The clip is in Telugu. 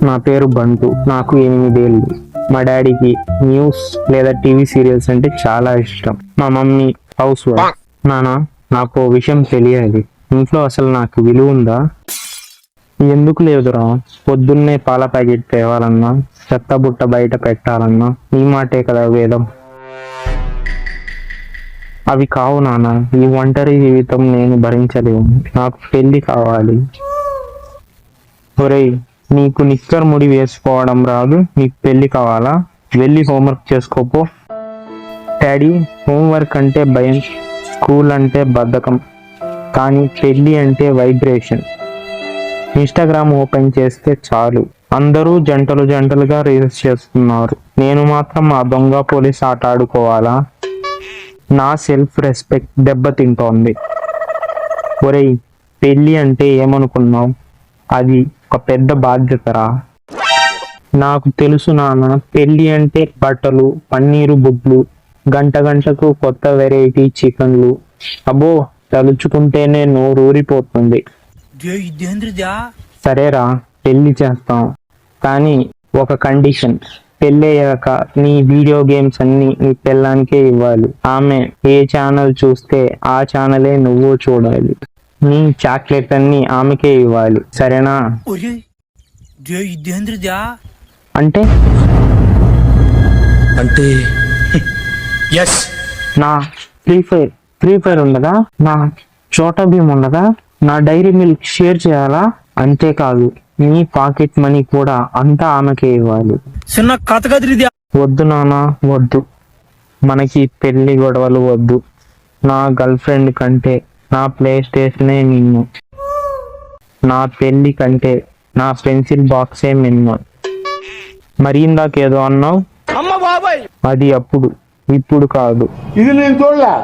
నా పేరు బంటు, నాకు 8 ఏళ్ళు. మా డాడీకి న్యూస్ లేదా టీవీ సీరియల్స్ అంటే చాలా ఇష్టం. మా మమ్మీ హౌస్ వైఫ్. నాన్న, నాకు ఓ విషయం తెలియాలి. ఇంట్లో అసలు నాకు విలువ ఉందా? ఎందుకు లేదురా? పొద్దున్నే పాల ప్యాకెట్ తేవాలన్నా, చెత్త బుట్ట బయట పెట్టాలన్నా ఈ మాటే కదా వేదం. అవి కావు నాన్న, ఈ ఒంటరి జీవితం నేను భరించలేను. నాకు పెళ్లి కావాలి. ఒరేయ్, నీకు నిక్కర్ ముడి వేసుకోవడం రాదు, నీకు పెళ్లి కావాలా? వెళ్ళి హోంవర్క్ చేసుకోపో. డాడీ, హోంవర్క్ అంటే భయం, స్కూల్ అంటే బద్ధకం, కానీ పెళ్లి అంటే వైబ్రేషన్. ఇన్స్టాగ్రామ్ ఓపెన్ చేస్తే చాలు, అందరూ జంటలు జంటలుగా రీల్స్ చేస్తున్నారు. నేను మాత్రం ఆ దొంగ పోలీస్ ఆట ఆడుకోవాలా? నా సెల్ఫ్ రెస్పెక్ట్ దెబ్బతింటోంది. ఒరేయ్, పెళ్లి అంటే ఏమనుకున్నావు? అది ఒక పెద్ద బాధ్యతరా. నాకు తెలుసు నాన్న, పెళ్లి అంటే బట్టలు, పన్నీరు బుడ్లు, గంట గంటకు కొత్త వెరైటీ చికెన్లు. అబ్బో, తలుచుకుంటేనే నోరూరిపోతుంది. సరేరా, పెళ్లి చేస్తాం, కానీ ఒక కండిషన్. పెళ్ళయ్యాక నీ వీడియో గేమ్స్ అన్ని నీ పెళ్ళానికే ఇవ్వాలి. ఆమె ఏ ఛానల్ చూస్తే ఆ ఛానలే నువ్వు చూడాలి. నీ చాక్లెట్ అన్ని ఆమెకే ఇవ్వాలి, సరేనా? అంటే అంటే ఎస్. నా ఫ్రీ ఫైర్ ఉండదా? నా చోటా భీమ్ ఉండదా? నా డైరీ మిల్క్ షేర్ చేయాలా? అంతేకాదు, నీ పాకెట్ మనీ కూడా అంతా ఆమెకే ఇవ్వాలి. వద్దు నాన్న, వద్దు. మనకి పెళ్లి గొడవలు వద్దు. నా గర్ల్ ఫ్రెండ్ కంటే నా ప్లే స్టేషనే నిన్ను, నా పెళ్లి కంటే నా పెన్సిల్ బాక్సే నిన్ను. మరి ఇందాకేదో అన్నావు, అది అప్పుడు, ఇప్పుడు కాదు. ఇది నేను చూడలే.